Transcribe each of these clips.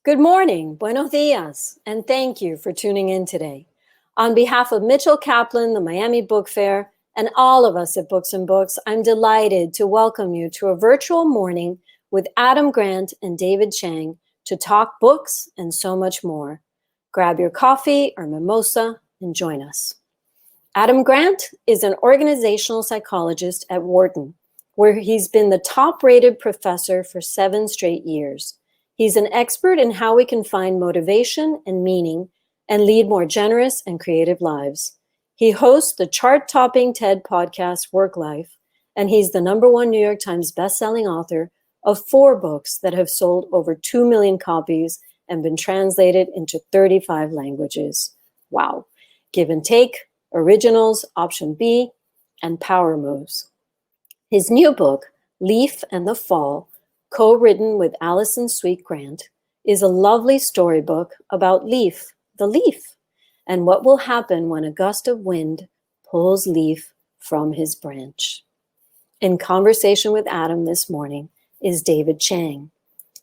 Good morning, buenos dias, and thank you for tuning in today. On behalf of Mitchell Kaplan, the Miami Book Fair, and all of us at Books and Books, I'm delighted to welcome you to a virtual morning with Adam Grant and David Chang to talk books and so much more. Grab your coffee or mimosa and join us. Adam Grant is an organizational psychologist at Wharton, where he's been the top-rated professor for 7 straight years. He's an expert in how we can find motivation and meaning and lead more generous and creative lives. He hosts the chart-topping TED podcast, Work Life, and he's the #1 New York Times bestselling author of 4 books that have sold over 2 million copies and been translated into 35 languages. Wow. Give and Take, Originals, Option B, and Power Moves. His new book, Leaf and the Fall, co-written with Allison Sweet Grant, is a lovely storybook about Leaf, the leaf, and what will happen when a gust of wind pulls Leaf from his branch. In conversation with Adam this morning is David Chang.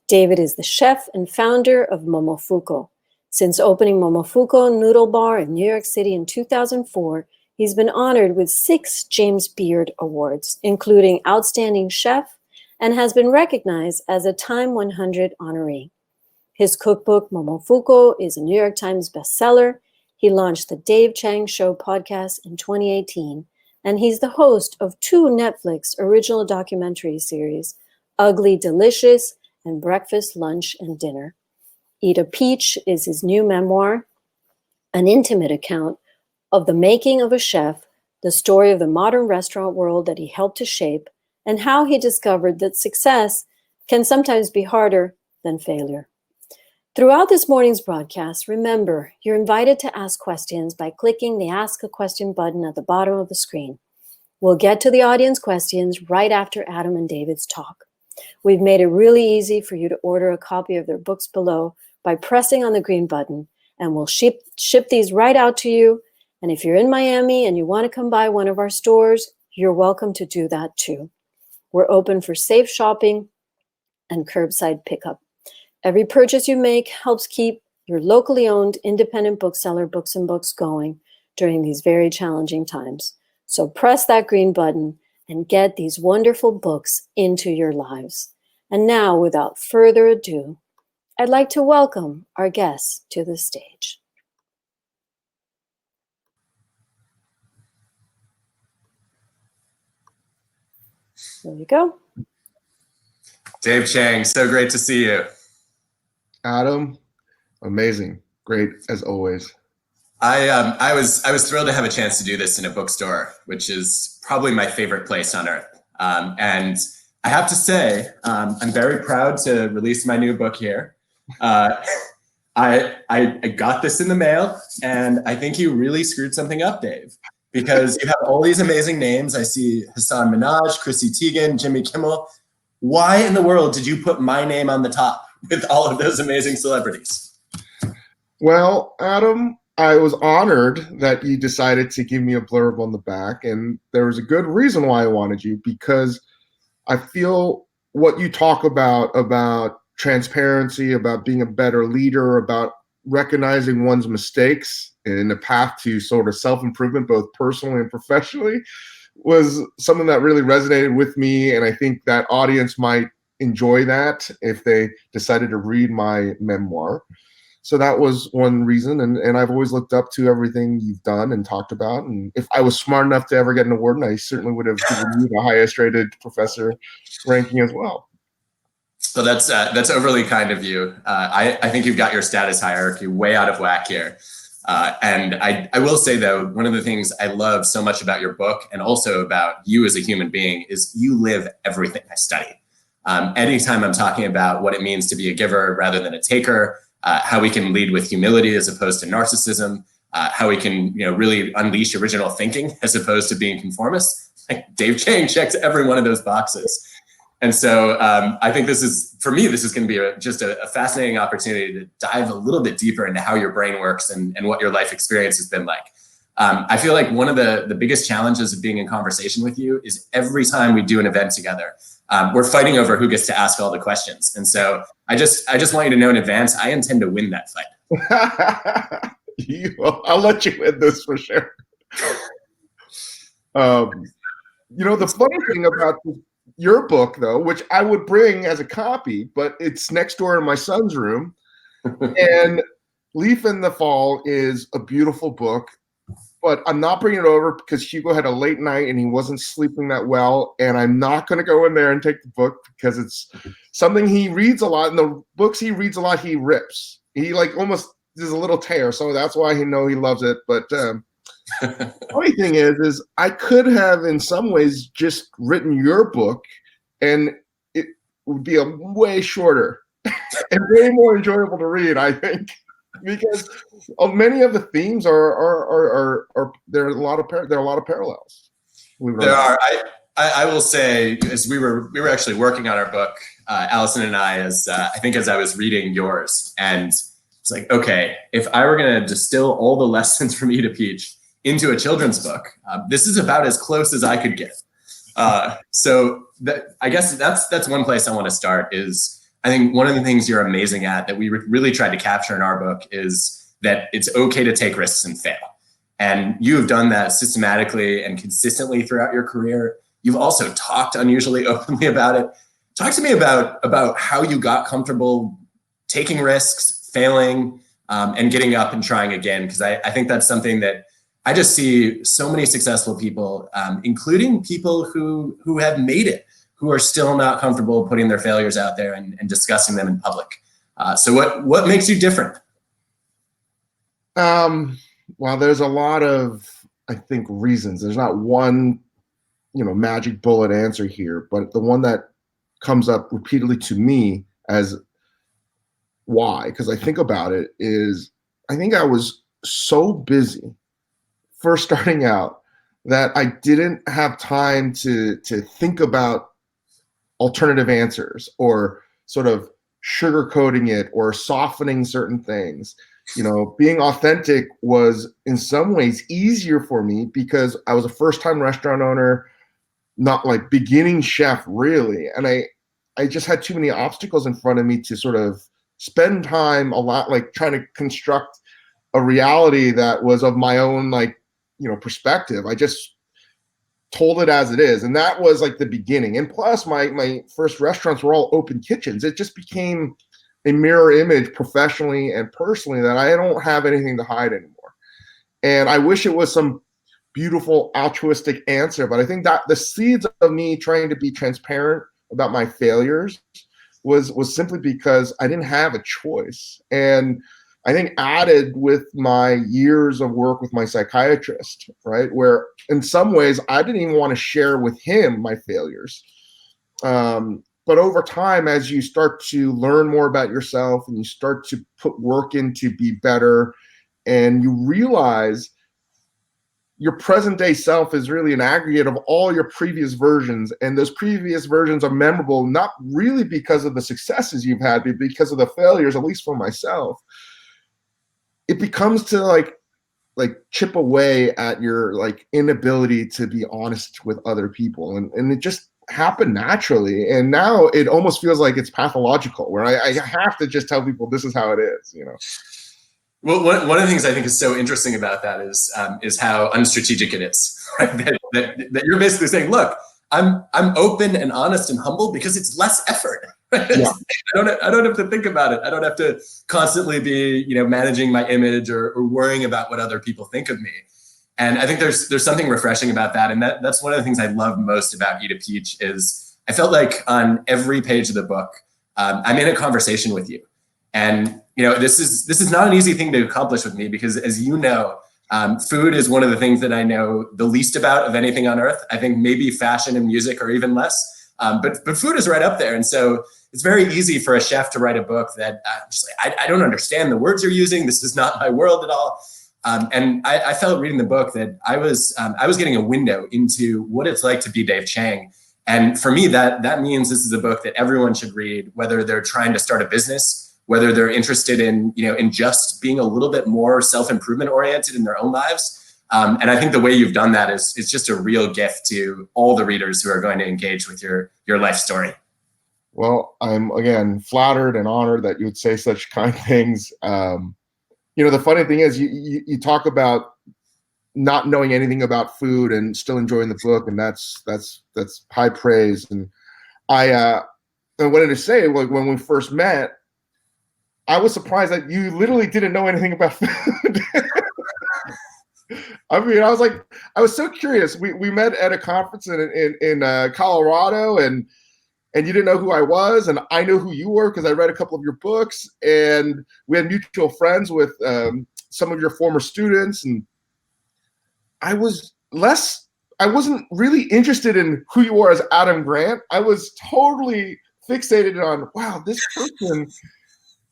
David is the chef and founder of Momofuku. Since opening Momofuku Noodle Bar in New York City in 2004, he's been honored with 6 James Beard Awards, including Outstanding Chef, and has been recognized as a Time 100 honoree. His cookbook, Momofuku, is a New York Times bestseller. He launched the Dave Chang Show podcast in 2018, and he's the host of 2 Netflix original documentary series, Ugly Delicious and Breakfast, Lunch, and Dinner. Eat a Peach is his new memoir, an intimate account of the making of a chef, the story of the modern restaurant world that he helped to shape, and how he discovered that success can sometimes be harder than failure. Throughout this morning's broadcast, remember, you're invited to ask questions by clicking the Ask a Question button at the bottom of the screen. We'll get to the audience questions right after Adam and David's talk. We've made it really easy for you to order a copy of their books below by pressing on the green button, and we'll ship these right out to you. And if you're in Miami and you want to come by one of our stores, you're welcome to do that too. We're open for safe shopping and curbside pickup. Every purchase you make helps keep your locally owned independent bookseller Books and Books going during these very challenging times. So press that green button and get these wonderful books into your lives. And now, without further ado, I'd like to welcome our guests to the stage. There you go. Dave Chang, so great to see you. Adam, amazing. Great as always. I was thrilled to have a chance to do this in a bookstore, which is probably my favorite place on earth. And I have to say, I'm very proud to release my new book here. I got this in the mail, and I think you really screwed something up, Dave, because you have all these amazing names. I see Hassan Minhaj, Chrissy Teigen, Jimmy Kimmel. Why in the world did you put my name on the top with all of those amazing celebrities? Well, Adam, I was honored that you decided to give me a blurb on the back, and there was a good reason why I wanted you, because I feel what you talk about transparency, about being a better leader, about recognizing one's mistakes in the path to sort of self-improvement, both personally and professionally, was something that really resonated with me. And I think that audience might enjoy that if they decided to read my memoir. So that was one reason. And I've always looked up to everything you've done and talked about. And if I was smart enough to ever get an award, I certainly would have given you the highest rated professor ranking as well. So that's overly kind of you. I think you've got your status hierarchy way out of whack here. And I will say, though, one of the things I love so much about your book and also about you as a human being is you live everything I study. Anytime I'm talking about what it means to be a giver rather than a taker, how we can lead with humility as opposed to narcissism, how we can really unleash original thinking as opposed to being conformist. Like Dave Chang checks every one of those boxes. And so I think this is going to be just a fascinating opportunity to dive a little bit deeper into how your brain works and what your life experience has been like. I feel like one of the biggest challenges of being in conversation with you is every time we do an event together, we're fighting over who gets to ask all the questions. And so I just want you to know in advance, I intend to win that fight. I'll let you win this for sure. The funny thing about your book, though, which I would bring as a copy, but it's next door in my son's room, and Leaf in the Fall is a beautiful book, but I'm not bringing it over because Hugo had a late night and he wasn't sleeping that well, and I'm not going to go in there and take the book because it's something he reads a lot, and the books he reads a lot, he rips. He almost does a little tear, so that's why he loves it, but funny thing is I could have in some ways just written your book and it would be a way shorter and way more enjoyable to read, I think, because of many of the themes are there are a lot of parallels. There are. I will say, as we were actually working on our book, Allison and I, as I was reading yours, and it's like, okay, if I were going to distill all the lessons from Eat a Peach into a children's book, this is about as close as I could get. So I guess that's one place I want to start. Is I think one of the things you're amazing at that we really tried to capture in our book is that it's okay to take risks and fail. And you have done that systematically and consistently throughout your career. You've also talked unusually openly about it. Talk to me about how you got comfortable taking risks, failing, and getting up and trying again, because I think that's something that I just see so many successful people, including people who have made it, who are still not comfortable putting their failures out there and discussing them in public. So what makes you different? Well, there's a lot of, I think, reasons. There's not one, magic bullet answer here, but the one that comes up repeatedly to me as why, because I think about it, is I think I was so busy first starting out that I didn't have time to think about alternative answers or sort of sugarcoating it or softening certain things. Being authentic was in some ways easier for me because I was a first-time restaurant owner, not like beginning chef really. And I just had too many obstacles in front of me to sort of spend time a lot, like trying to construct a reality that was of my own, perspective. I just told it as it is. And that was like the beginning. And plus my first restaurants were all open kitchens. It just became a mirror image professionally and personally that I don't have anything to hide anymore. And I wish it was some beautiful altruistic answer, but I think that the seeds of me trying to be transparent about my failures was simply because I didn't have a choice. And I think added with my years of work with my psychiatrist, right, where in some ways I didn't even want to share with him my failures. But over time, as you start to learn more about yourself and you start to put work in to be better, and you realize your present day self is really an aggregate of all your previous versions. And those previous versions are memorable, not really because of the successes you've had, but because of the failures, at least for myself. It becomes to like chip away at your inability to be honest with other people. And it just happened naturally. And now it almost feels like it's pathological where I have to just tell people this is how it is, Well, one of the things I think is so interesting about that is how unstrategic it is, right? that you're basically saying, look, I'm open and honest and humble because it's less effort. Yeah. I don't have to think about it. I don't have to constantly be, managing my image or worrying about what other people think of me. And I think there's something refreshing about that. And that's one of the things I love most about Eat a Peach is I felt like on every page of the book, I'm in a conversation with you. And this is not an easy thing to accomplish with me because, as you know, food is one of the things that I know the least about of anything on earth. I think maybe fashion and music are even less, but food is right up there. And so it's very easy for a chef to write a book that I don't understand the words you're using. This is not my world at all. And I felt reading the book that I was getting a window into what it's like to be Dave Chang. And for me, that means this is a book that everyone should read, whether they're trying to start a business, whether they're interested in just being a little bit more self-improvement oriented in their own lives, And I think the way you've done that is just a real gift to all the readers who are going to engage with your life story. Well, I'm again flattered and honored that you would say such kind things. The funny thing is, you talk about not knowing anything about food and still enjoying the book, and that's high praise. And I wanted to say, like, when we first met, I was surprised that you literally didn't know anything about food. I mean, I was so curious. We met at a conference in Colorado, and you didn't know who I was, and I knew who you were because I read a couple of your books, and we had mutual friends with some of your former students, and I wasn't really interested in who you were as Adam Grant. I was totally fixated on, wow, this person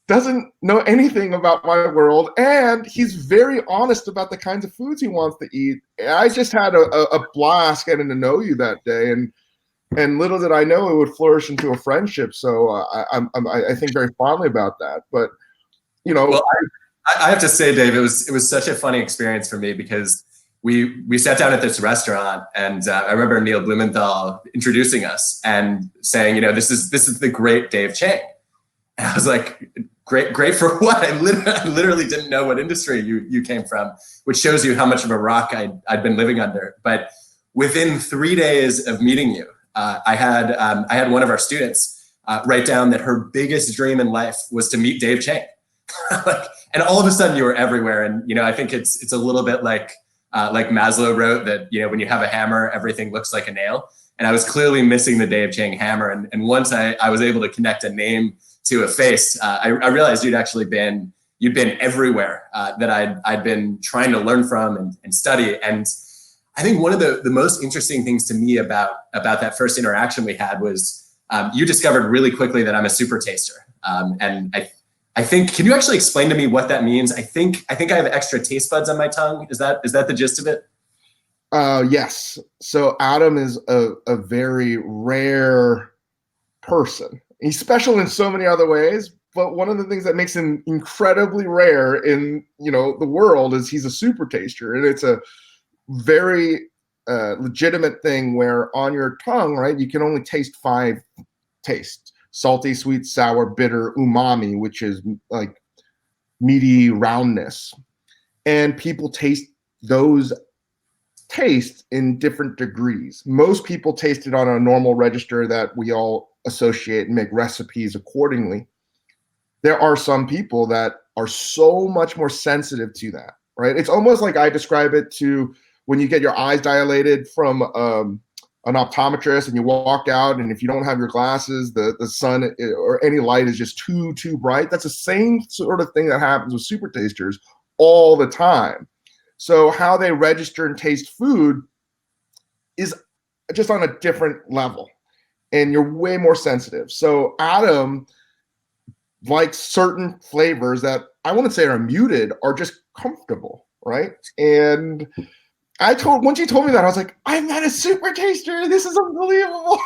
doesn't know anything about my world, and he's very honest about the kinds of foods he wants to eat. I just had a blast getting to know you that day, and little did I know it would flourish into a friendship. So I think very fondly about that. But well, I have to say, Dave, it was such a funny experience for me because we sat down at this restaurant, and I remember Neil Blumenthal introducing us and saying, this is the great Dave Chang. And I was like, great for what? I literally didn't know what industry you came from, which shows you how much of a rock I'd been living under. But within 3 days of meeting you, I had one of our students write down that her biggest dream in life was to meet Dave Chang. And all of a sudden you were everywhere. And, I think it's a little bit like Maslow wrote that, when you have a hammer, everything looks like a nail. And I was clearly missing the Dave Chang hammer. And once I was able to connect a name to a face, I realized you'd been everywhere that I'd been trying to learn from and study. And I think one of the most interesting things to me about that first interaction we had was you discovered really quickly that I'm a super taster. And I think, can you actually explain to me what that means? I think I have extra taste buds on my tongue. Is that the gist of it? Yes. So Adam is a very rare person. He's special in so many other ways, but one of the things that makes him incredibly rare in the world is he's a super taster, and it's a very legitimate thing where on your tongue, right, you can only taste 5 tastes: salty, sweet, sour, bitter, umami, which is like meaty roundness. And people taste those tastes in different degrees. Most people taste it on a normal register that we all associate and make recipes accordingly. There are some people that are so much more sensitive to that, right? It's almost like I describe it to when you get your eyes dilated from an optometrist and you walk out, and if you don't have your glasses, the sun or any light is just too bright. That's the same sort of thing that happens with super tasters all the time. So how they register and taste food is just on a different level, and you're way more sensitive. So Adam likes certain flavors that I wouldn't say are muted, are just comfortable, right? And once you told me that, I was like, I'm not a super taster. This is unbelievable.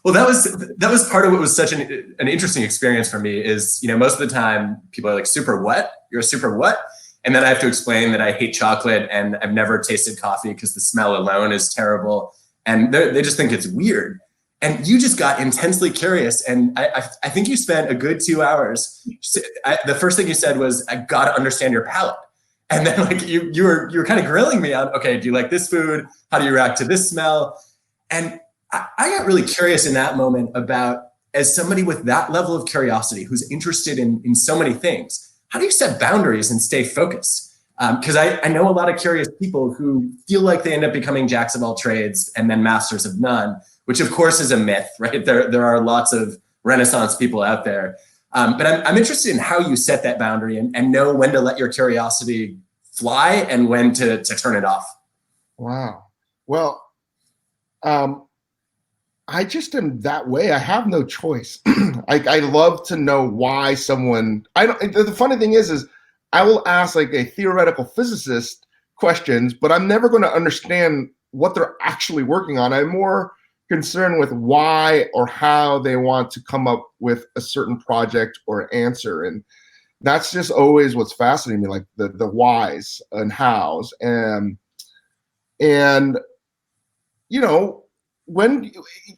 Well, that was part of what was such an interesting experience for me is, most of the time people are like, super what? You're a super what? And then I have to explain that I hate chocolate and I've never tasted coffee because the smell alone is terrible. And they just think it's weird. And you just got intensely curious. And I think you spent a good 2 hours. The first thing you said was, I got to understand your palate. And then you were kind of grilling me on, okay, do you like this food? How do you react to this smell? And I got really curious in that moment about, as somebody with that level of curiosity, who's interested in so many things, how do you set boundaries and stay focused? Because I know a lot of curious people who feel like they end up becoming jacks of all trades and then masters of none, which of course is a myth, right? There are lots of Renaissance people out there. But I'm interested in how you set that boundary and know when to let your curiosity fly and when to turn it off. Wow. Well, I just am that way. I have no choice. I love to know why someone. The funny thing is I will ask like a theoretical physicist questions, but I'm never going to understand what they're actually working on. I'm more concerned with why or how they want to come up with a certain project or answer. And that's just always what's fascinating me, like the whys and hows. And you know, when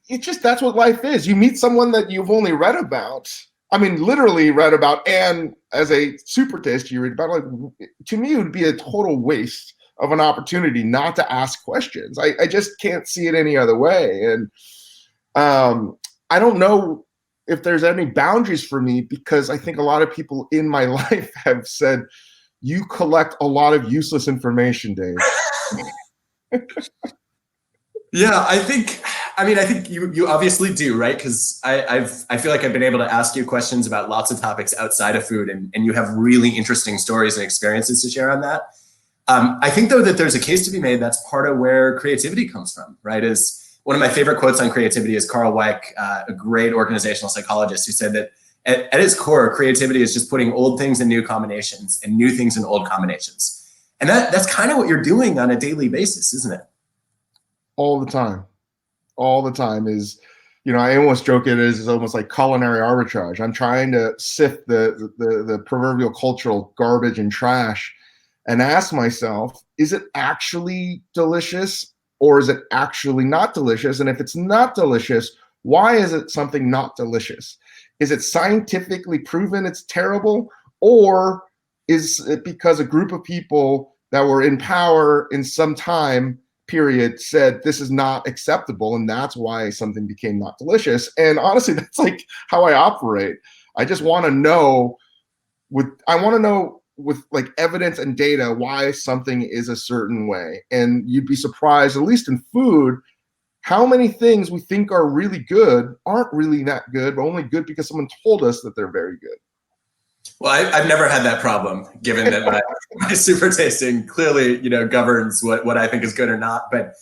it's just, that's what life is. You meet someone that you've only read about. I mean, literally read about, and as a super taster, you read about. Like, to me, it would be a total waste of an opportunity not to ask questions. I just can't see it any other way. And I don't know if there's any boundaries for me, because I think a lot of people in my life have said, you collect a lot of useless information, Dave. Yeah, I think you obviously do, right? Because I feel like I've been able to ask you questions about lots of topics outside of food, and you have really interesting stories and experiences to share on that. I think, though, that there's a case to be made that's part of where creativity comes from, right? Is one of my favorite quotes on creativity is Carl Weick, a great organizational psychologist, who said that at its core, creativity is just putting old things in new combinations and new things in old combinations. And that's kind of what you're doing on a daily basis, isn't it? All the time is, I almost joke it is almost like culinary arbitrage. I'm trying to sift the proverbial cultural garbage and trash and ask myself, is it actually delicious, or is it actually not delicious? And if it's not delicious, why is it something not delicious? Is it scientifically proven it's terrible, or is it because a group of people that were in power in some time period said this is not acceptable, and that's why something became not delicious? And honestly, that's like how I operate. I just want to know with like evidence and data why something is a certain way. And you'd be surprised, at least in food, how many things we think are really good aren't really that good, but only good because someone told us that they're very good. Well, I've never had that problem, given that my super tasting clearly, governs what I think is good or not. But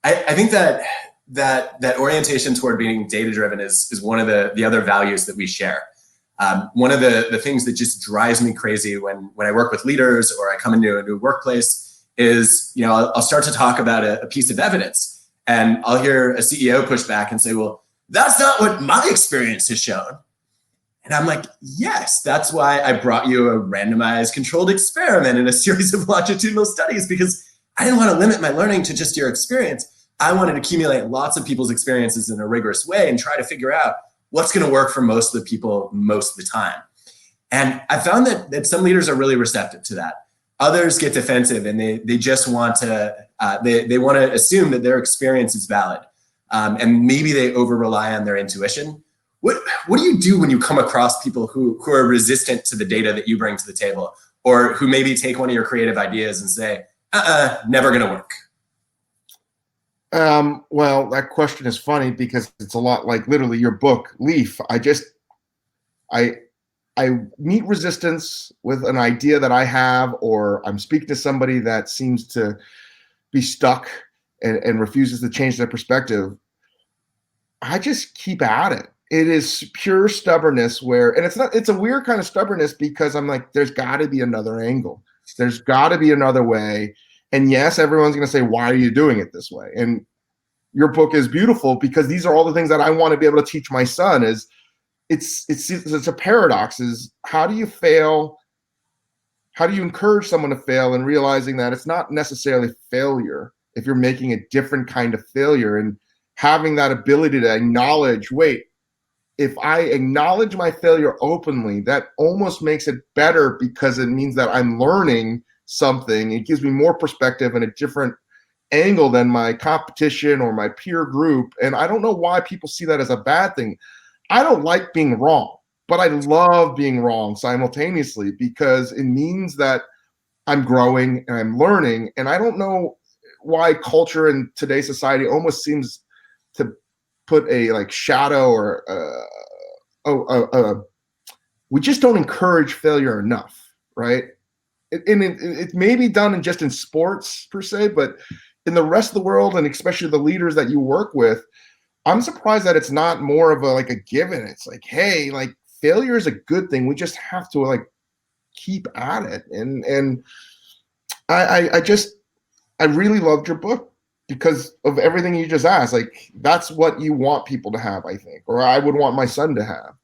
I think that orientation toward being data driven is one of the other values that we share. One of the things that just drives me crazy when I work with leaders or I come into a new workplace is, I'll start to talk about a piece of evidence, and I'll hear a CEO push back and say, well, that's not what my experience has shown. And I'm like, yes, that's why I brought you a randomized controlled experiment and a series of longitudinal studies, because I didn't want to limit my learning to just your experience. I wanted to accumulate lots of people's experiences in a rigorous way and try to figure out what's going to work for most of the people most of the time. And I found that some leaders are really receptive to that. Others get defensive, and they just want to, they want to assume that their experience is valid. And maybe they over rely on their intuition. What do you do when you come across people who are resistant to the data that you bring to the table, or who maybe take one of your creative ideas and say, never going to work? Well, that question is funny because it's a lot like literally your book, Leaf. I meet resistance with an idea that I have, or I'm speaking to somebody that seems to be stuck and refuses to change their perspective. I just keep at it. It is pure stubbornness it's a weird kind of stubbornness, because I'm like, there's got to be another angle. There's got to be another way. And yes, everyone's going to say, why are you doing it this way? And your book is beautiful because these are all the things that I want to be able to teach my son. Is it's a paradox. Is how do you fail? How do you encourage someone to fail, and realizing that it's not necessarily failure if you're making a different kind of failure, and having that ability to acknowledge, wait, if I acknowledge my failure openly, that almost makes it better, because it means that I'm learning something. It gives me more perspective and a different angle than my competition or my peer group. And I don't know why people see that as a bad thing. I don't like being wrong, but I love being wrong simultaneously, because it means that I'm growing and I'm learning. And I don't know why culture in today's society almost seems to put a like shadow or we just don't encourage failure enough, right? It may be done just in sports per se, but in the rest of the world, and especially the leaders that you work with, I'm surprised that it's not more of a given. It's like, hey, like failure is a good thing. We just have to like keep at it. And I really loved your book because of everything you just asked. Like, that's what you want people to have, I think, or I would want my son to have.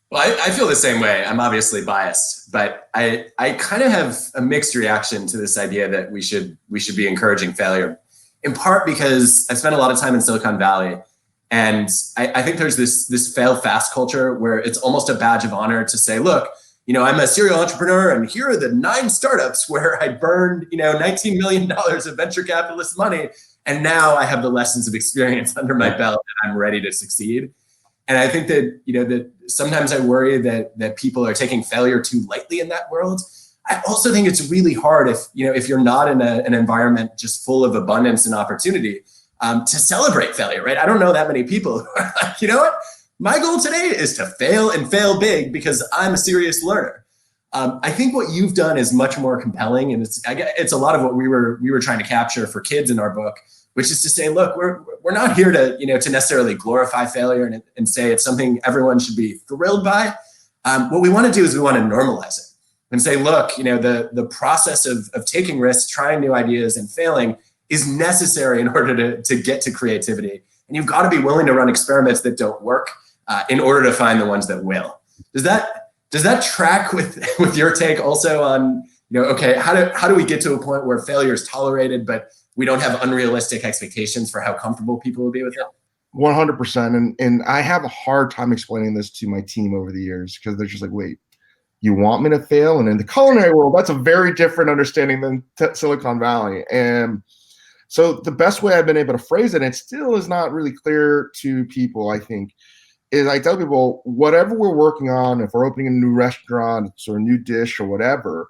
Well, I feel the same way. I'm obviously biased, but I kind of have a mixed reaction to this idea that we should be encouraging failure, in part because I spent a lot of time in Silicon Valley, and I think there's this fail fast culture where it's almost a badge of honor to say, look, I'm a serial entrepreneur, and here are the 9 startups where I burned, $19 million of venture capitalist money, and now I have the lessons of experience under my belt, and I'm ready to succeed. And I think that, that sometimes I worry that people are taking failure too lightly in that world. I also think it's really hard if you're not in an environment just full of abundance and opportunity, to celebrate failure, right? I don't know that many people who are like, you know what? My goal today is to fail and fail big because I'm a serious learner. I think what you've done is much more compelling, and it's a lot of what we were trying to capture for kids in our book, which is to say, look, we're not here to to necessarily glorify failure and say it's something everyone should be thrilled by. What we want to do is we want to normalize it and say, look, the process of taking risks, trying new ideas, and failing is necessary in order to get to creativity. And you've got to be willing to run experiments that don't work in order to find the ones that will. Does that track with your take also on, okay, how do we get to a point where failure is tolerated, but we don't have unrealistic expectations for how comfortable people will be with it? 100%. And I have a hard time explaining this to my team over the years because they're just like, wait, you want me to fail? And in the culinary world, that's a very different understanding than Silicon Valley. And so the best way I've been able to phrase it, and it still is not really clear to people, I think, is I tell people, whatever we're working on, if we're opening a new restaurant or a new dish or whatever,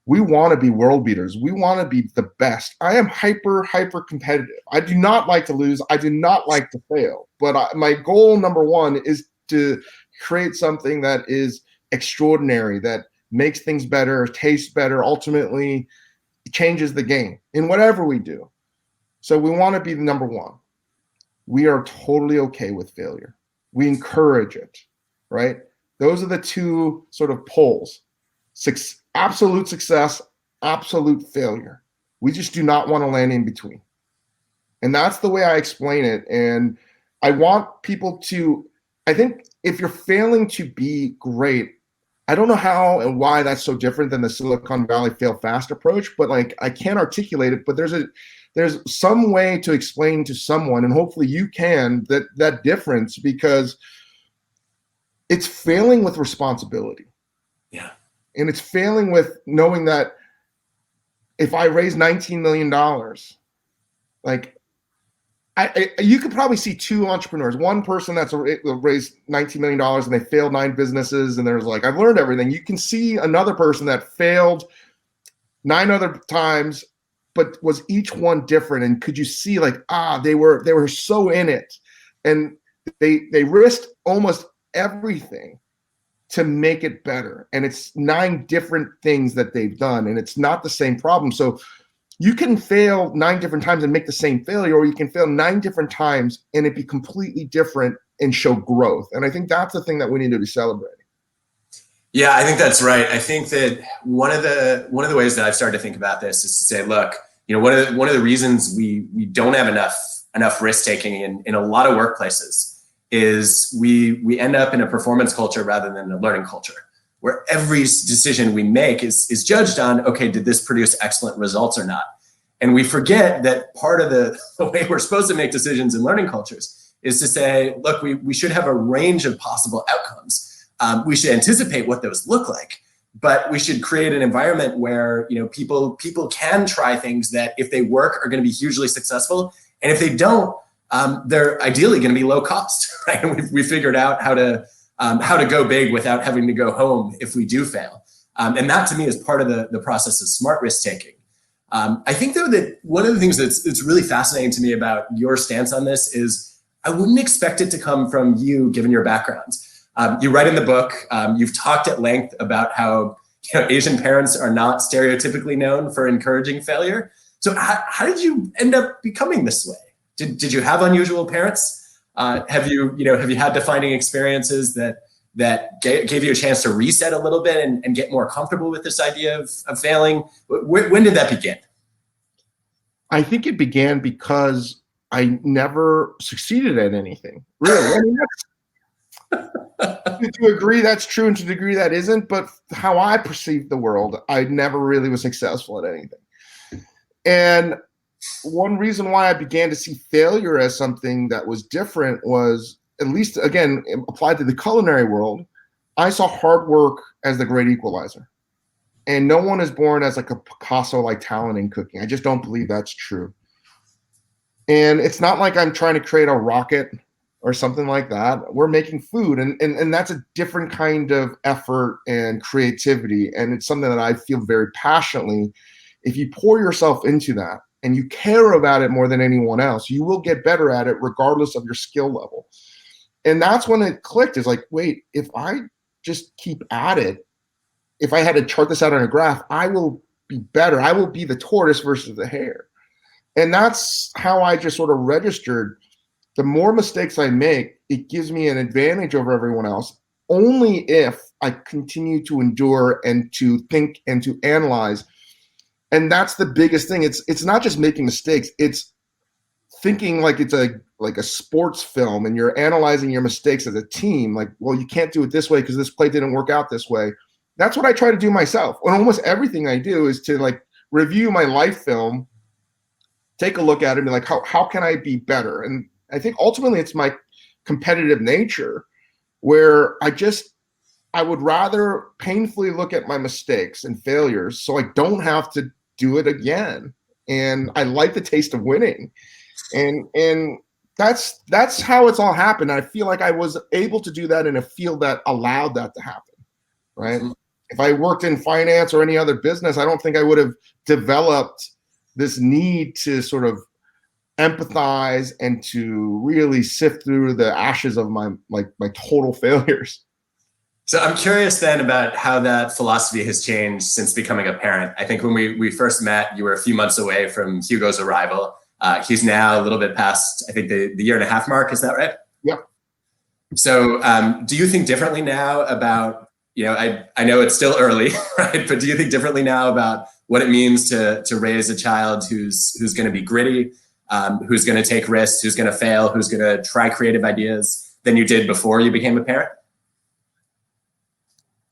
we want to be world beaters. We want to be the best. I am hyper competitive. I do not like to lose. I do not like to fail. But my goal number one is to create something that is extraordinary, that makes things better, tastes better, ultimately changes the game in whatever we do. So we want to be the number one. We are totally okay with failure. We encourage it, right? Those are the two sort of poles. Absolute success, absolute failure. We just do not want to land in between. And that's the way I explain it. And I want people to, I think if you're failing to be great, I don't know how and why that's so different than the Silicon Valley fail fast approach, but like I can't articulate it, but there's some way to explain to someone, and hopefully you can, that difference, because it's failing with responsibility. Yeah. And it's failing with knowing that if I raise $19 million, like you could probably see 2 entrepreneurs, one person that's raised $19 million and they failed 9 businesses and there's like, I've learned everything. You can see another person that failed 9 other times, but was each one different. And could you see like, they were so in it and they risked almost everything to make it better. And it's 9 different things that they've done, and it's not the same problem. So you can fail 9 different times and make the same failure, or you can fail 9 different times and it be completely different and show growth. And I think that's the thing that we need to be celebrating. Yeah, I think that's right. I think that one of the ways that I've started to think about this is to say, look, one of the reasons we don't have enough risk taking in a lot of workplaces is we end up in a performance culture rather than a learning culture, where every decision we make is judged on, okay, did this produce excellent results or not? And we forget that part of the way we're supposed to make decisions in learning cultures is to say, look, we should have a range of possible outcomes. We should anticipate what those look like, but we should create an environment where people can try things that, if they work, are going to be hugely successful, and if they don't, they're ideally going to be low cost. Right? And we figured out how to go big without having to go home if we do fail. And that to me is part of the process of smart risk taking. I think though that one of the things that's really fascinating to me about your stance on this is I wouldn't expect it to come from you, given your background. You write in the book, you've talked at length about how Asian parents are not stereotypically known for encouraging failure. So how did you end up becoming this way? Did you have unusual parents? Have you had defining experiences that gave you a chance to reset a little bit and get more comfortable with this idea of failing? When did that begin? I think it began because I never succeeded at anything. Really, To agree that's true and to a degree that isn't, but how I perceive the world, I never really was successful at anything. And one reason why I began to see failure as something that was different was, at least again, applied to the culinary world, I saw hard work as the great equalizer. And no one is born as like a Picasso-like talent in cooking. I just don't believe that's true. And it's not like I'm trying to create a rocket or something like that. We're making food, and that's a different kind of effort and creativity. And it's something that I feel very passionately. If you pour yourself into that and you care about it more than anyone else, you will get better at it regardless of your skill level. And that's when it clicked. Is like, wait, if I just keep at it, if I had to chart this out on a graph, I will be better. I will be the tortoise versus the hare. And that's how I just sort of registered. The more mistakes I make, it gives me an advantage over everyone else, only if I continue to endure and to think and to analyze. And that's the biggest thing. It's not just making mistakes. It's thinking like it's a sports film, and you're analyzing your mistakes as a team. Like, well, you can't do it this way because this play didn't work out this way. That's what I try to do myself. And almost everything I do is to like review my life film, take a look at it, and be like, how can I be better? And I think ultimately it's my competitive nature where I would rather painfully look at my mistakes and failures so I don't have to do it again. And I like the taste of winning. And that's how it's all happened. I feel like I was able to do that in a field that allowed that to happen, right? Mm-hmm. If I worked in finance or any other business, I don't think I would have developed this need to sort of empathize and to really sift through the ashes of my total failures. So I'm curious then about how that philosophy has changed since becoming a parent. I think when we first met, you were a few months away from Hugo's arrival. He's now a little bit past, I think, the year and a half mark. Is that right? Yep. So do you think differently now about, I know it's still early, right? But do you think differently now about what it means to raise a child who's going to be gritty, who's going to take risks, who's going to fail, who's going to try creative ideas than you did before you became a parent?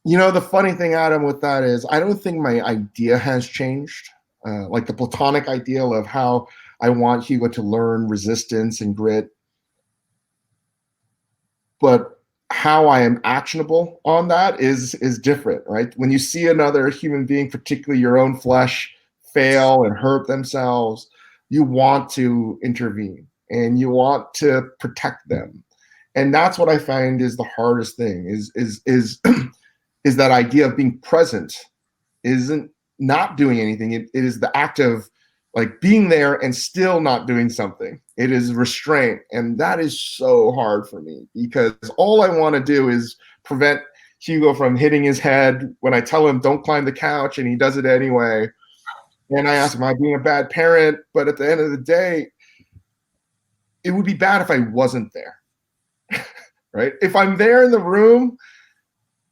The funny thing, Adam, with that is I don't think my idea has changed. Like the platonic ideal of how I want Hugo to learn resistance and grit. But how I am actionable on that is different, right? When you see another human being, particularly your own flesh, fail and hurt themselves, you want to intervene and you want to protect them. And that's what I find is the hardest thing is that idea of being present isn't not doing anything. It is the act of like being there and still not doing something. It is restraint. And that is so hard for me because all I want to do is prevent Hugo from hitting his head when I tell him don't climb the couch and he does it anyway. And I ask, am I being a bad parent? But at the end of the day, it would be bad if I wasn't there, right? If I'm there in the room,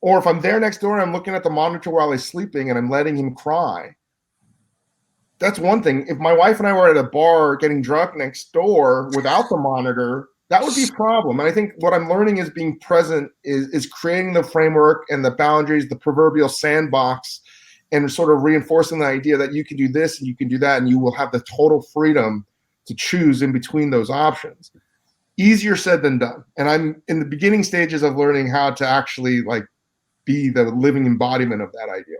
or if I'm there next door and I'm looking at the monitor while he's sleeping and I'm letting him cry, that's one thing. If my wife and I were at a bar getting drunk next door without the monitor, that would be a problem. And I think what I'm learning is being present is creating the framework and the boundaries, the proverbial sandbox, and sort of reinforcing the idea that you can do this and you can do that, and you will have the total freedom to choose in between those options. Easier said than done. And I'm in the beginning stages of learning how to actually be the living embodiment of that idea.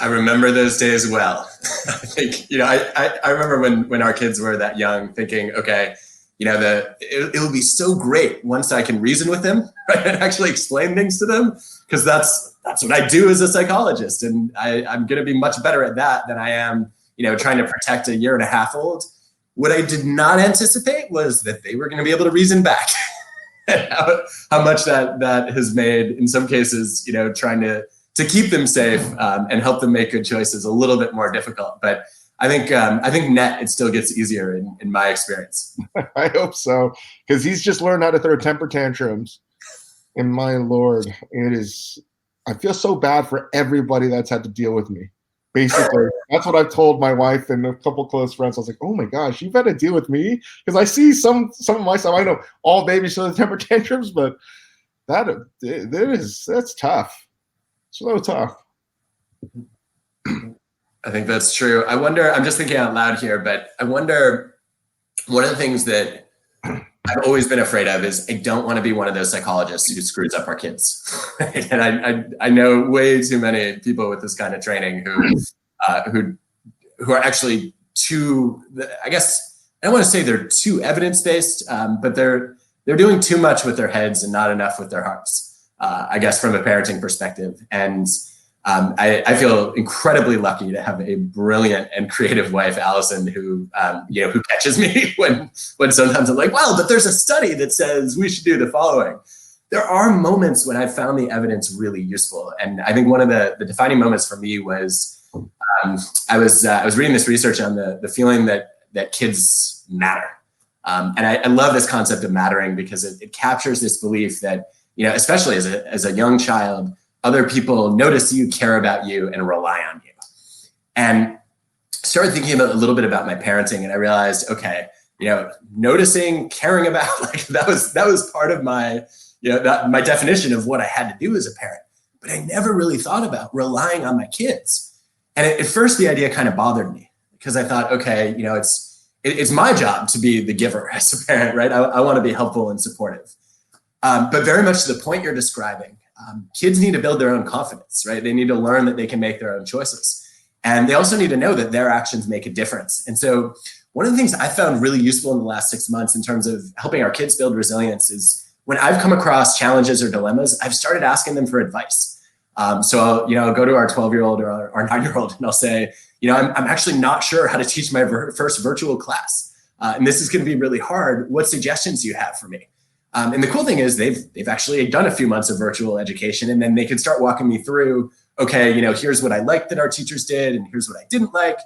I remember those days well. I think, I remember when our kids were that young thinking, okay, it'll be so great once I can reason with them, right? And actually explain things to them, because that's what I do as a psychologist. And I'm going to be much better at that than I am, trying to protect a year and a half old. What I did not anticipate was that they were going to be able to reason back. how much that has made, in some cases, trying to keep them safe and help them make good choices a little bit more difficult. But I think net, it still gets easier in my experience. I hope so, because he's just learned how to throw temper tantrums. And my Lord, I feel so bad for everybody that's had to deal with me, Basically, that's what I've told my wife and a couple close friends. I was like, "Oh my gosh, you've had to deal with me," because I see some of my stuff. I know all babies show the temper tantrums, but that's tough. So tough. I think that's true. I wonder, I'm just thinking out loud here, but I wonder, one of the things that I've always been afraid of is I don't want to be one of those psychologists who screws up our kids. Right? And I know way too many people with this kind of training who are actually too, I guess, I don't want to say they're too evidence-based, but they're doing too much with their heads and not enough with their hearts, I guess, from a parenting perspective. And I feel incredibly lucky to have a brilliant and creative wife, Allison, who catches me when sometimes I'm like, well, but there's a study that says we should do the following. There are moments when I found the evidence really useful. And I think one of the defining moments for me was I was reading this research on the feeling that kids matter. And I love this concept of mattering because it captures this belief that, especially as a young child, other people notice you, care about you, and rely on you. And started thinking a little bit about my parenting, and I realized, okay, noticing, caring about, like that was part of my, my definition of what I had to do as a parent. But I never really thought about relying on my kids. And at first, the idea kind of bothered me because I thought, okay, it's my job to be the giver as a parent, right? I want to be helpful and supportive. But very much to the point you're describing, kids need to build their own confidence, right? They need to learn that they can make their own choices. And they also need to know that their actions make a difference. And so one of the things I found really useful in the last 6 months in terms of helping our kids build resilience is when I've come across challenges or dilemmas, I've started asking them for advice. So I'll go to our 12-year-old or our 9-year-old and I'll say, I'm actually not sure how to teach my first virtual class. And this is going to be really hard. What suggestions do you have for me? And the cool thing is they've actually done a few months of virtual education, and then they can start walking me through, okay, here's what I liked that our teachers did, and here's what I didn't like.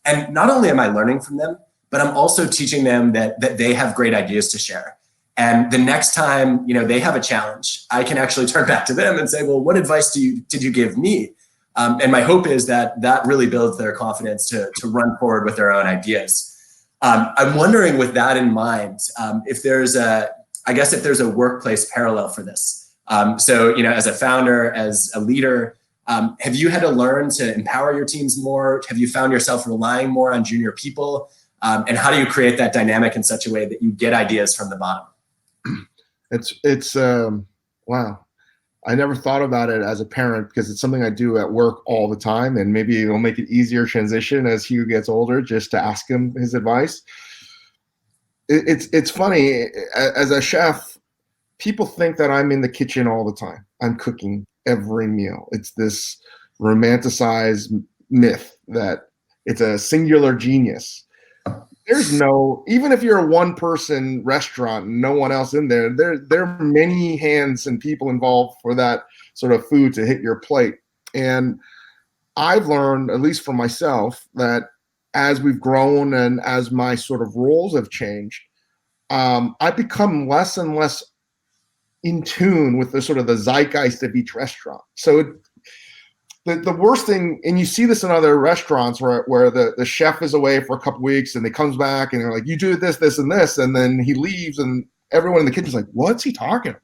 And not only am I learning from them, but I'm also teaching them that they have great ideas to share. And the next time, they have a challenge, I can actually turn back to them and say, well, what advice did you give me? And my hope is that really builds their confidence to run forward with their own ideas. I'm wondering, with that in mind, if there's a workplace parallel for this. So, as a founder, as a leader, have you had to learn to empower your teams more? Have you found yourself relying more on junior people? And how do you create that dynamic in such a way that you get ideas from the bottom? It's wow. I never thought about it as a parent because it's something I do at work all the time, and maybe it'll make it easier transition as Hugh gets older, just to ask him his advice. It's funny, as a chef, people think that I'm in the kitchen all the time. I'm cooking every meal. It's this romanticized myth that it's a singular genius. There's even if you're a one-person restaurant and no one else in there, there are many hands and people involved for that sort of food to hit your plate. And I've learned, at least for myself, that as we've grown and as my sort of roles have changed, I've become less and less in tune with the sort of the zeitgeist of each restaurant. So the worst thing, and you see this in other restaurants where the chef is away for a couple weeks and he comes back and they're like, you do this, this, and this, and then he leaves and everyone in the kitchen's like, what's he talking about?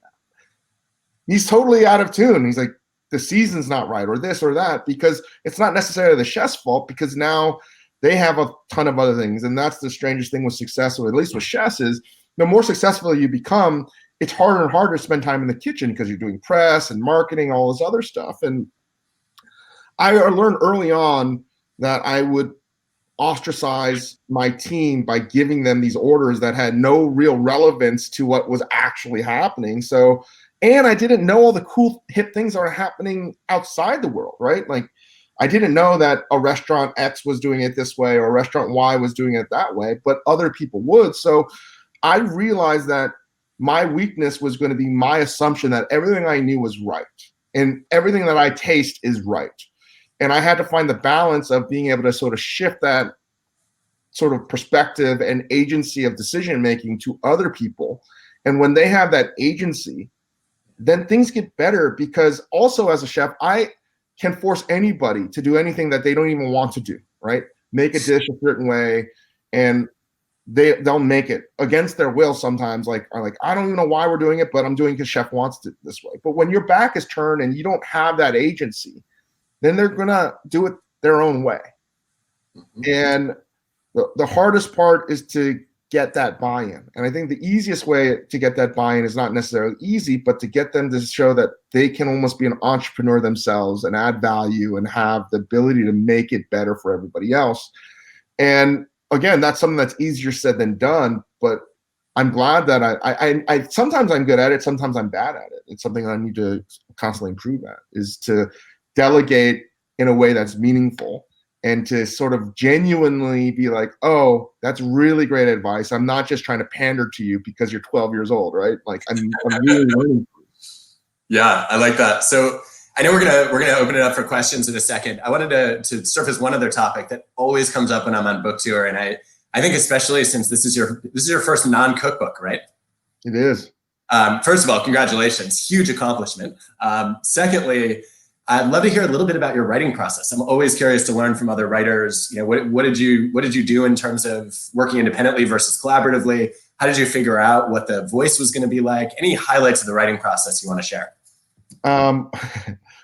He's totally out of tune. He's like, the season's not right, or this or that, because it's not necessarily the chef's fault, because now they have a ton of other things. And that's the strangest thing with success, or at least with chefs, is the more successful you become, it's harder and harder to spend time in the kitchen because you're doing press and marketing, all this other stuff. And I learned early on that I would ostracize my team by giving them these orders that had no real relevance to what was actually happening. So, and I didn't know all the cool hip things that are happening outside the world, right? Like, I didn't know that a restaurant X was doing it this way or a restaurant Y was doing it that way, but other people would. So I realized that my weakness was going to be my assumption that everything I knew was right and everything that I taste is right. And I had to find the balance of being able to sort of shift that sort of perspective and agency of decision-making to other people. And when they have that agency, then things get better, because also as a chef, can force anybody to do anything that they don't even want to do, right? Make a dish a certain way, and they'll make it against their will sometimes, like I don't even know why we're doing it, but I'm doing it because chef wants it this way. But when your back is turned and you don't have that agency, then they're gonna do it their own way. And the hardest part is to get that buy-in. And I think the easiest way to get that buy-in is not necessarily easy, but to get them to show that they can almost be an entrepreneur themselves and add value and have the ability to make it better for everybody else. And again, that's something that's easier said than done, but I'm glad that I sometimes I'm good at it, sometimes I'm bad at it. It's something I need to constantly improve at, is to delegate in a way that's meaningful and to sort of genuinely be like, oh, that's really great advice. I'm not just trying to pander to you because you're 12 years old, right? Like I'm really learning. Yeah, I like that. So I know we're gonna open it up for questions in a second. I wanted to surface one other topic that always comes up when I'm on book tour, and I think especially since this is your first non-cookbook, right? It is. First of all, congratulations, huge accomplishment. Secondly, I'd love to hear a little bit about your writing process. I'm always curious to learn from other writers. You know, what did you do in terms of working independently versus collaboratively? How did you figure out what the voice was going to be like? Any highlights of the writing process you want to share?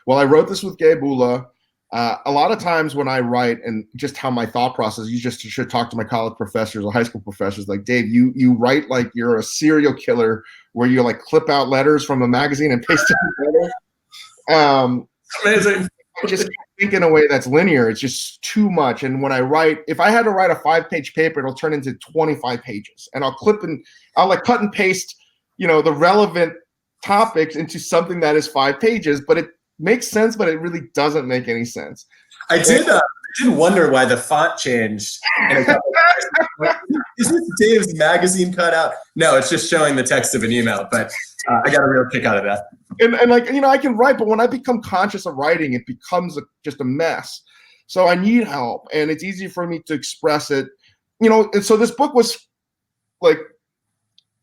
Well, I wrote this with Gabe Ula. A lot of times when I write, and just how my thought process, you just should talk to my college professors or high school professors. Like, Dave, you write like you're a serial killer, where you like clip out letters from a magazine and paste it together. Amazing. I just think in a way that's linear. It's just too much. And when I write, if I had to write a 5-page paper, it'll turn into 25 pages. And I'll like cut and paste, the relevant topics into something that is 5 pages, but it makes sense, but it really doesn't make any sense. I did wonder why the font changed. Is this Dave's magazine cut out? No, it's just showing the text of an email, but I got a real kick out of that. And I can write, but when I become conscious of writing, it becomes just a mess. So I need help, and it's easy for me to express it. And so this book was like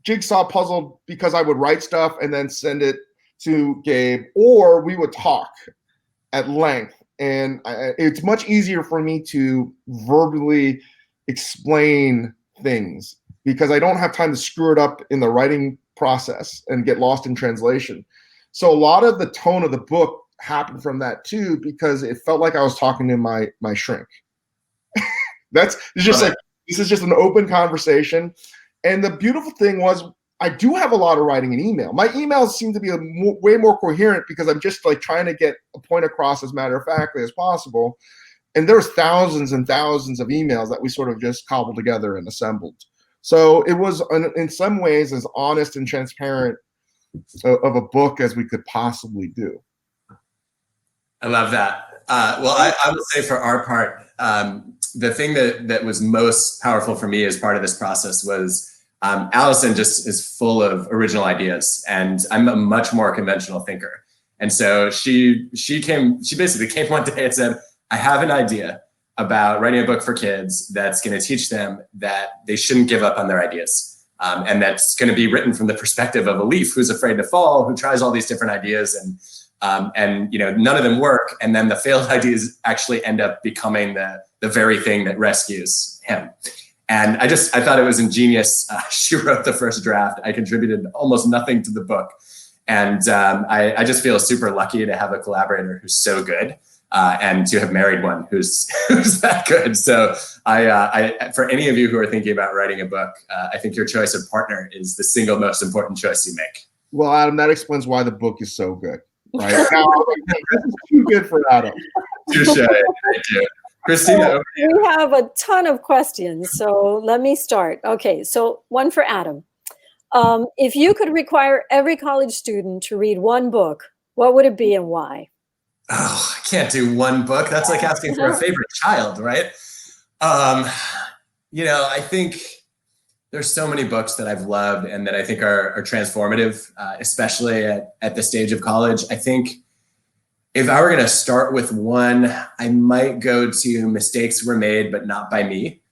jigsaw puzzle, because I would write stuff and then send it to Gabe, or we would talk at length. And it's much easier for me to verbally explain things because I don't have time to screw it up in the writing process and get lost in translation. So a lot of the tone of the book happened from that too, because it felt like I was talking to my shrink. This is just an open conversation. And the beautiful thing was, I do have a lot of writing in email. My emails seem to be way more coherent because I'm just like trying to get a point across as matter of factly as possible. And there's thousands and thousands of emails that we sort of just cobbled together and assembled. So it was in some ways as honest and transparent of a book as we could possibly do. I love that. Well, I would say for our part, the thing that was most powerful for me as part of this process was Allison just is full of original ideas, and I'm a much more conventional thinker. And so she basically came one day and said, I have an idea about writing a book for kids that's going to teach them that they shouldn't give up on their ideas. And that's going to be written from the perspective of a leaf who's afraid to fall, who tries all these different ideas, and none of them work. And then the failed ideas actually end up becoming the very thing that rescues him. And I thought it was ingenious. She wrote the first draft. I contributed almost nothing to the book. And I just feel super lucky to have a collaborator who's so good, and to have married one who's that good. So I for any of you who are thinking about writing a book, I think your choice of partner is the single most important choice you make. Well, Adam, that explains why the book is so good. Right? Now, this is too good for Adam. Touche. Thank you. Christina. We have a ton of questions, so let me start. Okay, so one for Adam. If you could require every college student to read one book, what would it be and why? Oh, I can't do one book. That's like asking for a favorite child, right? I think there's so many books that I've loved and that I think are transformative, especially at the stage of college. I think if I were going to start with one, I might go to Mistakes Were Made, But Not By Me,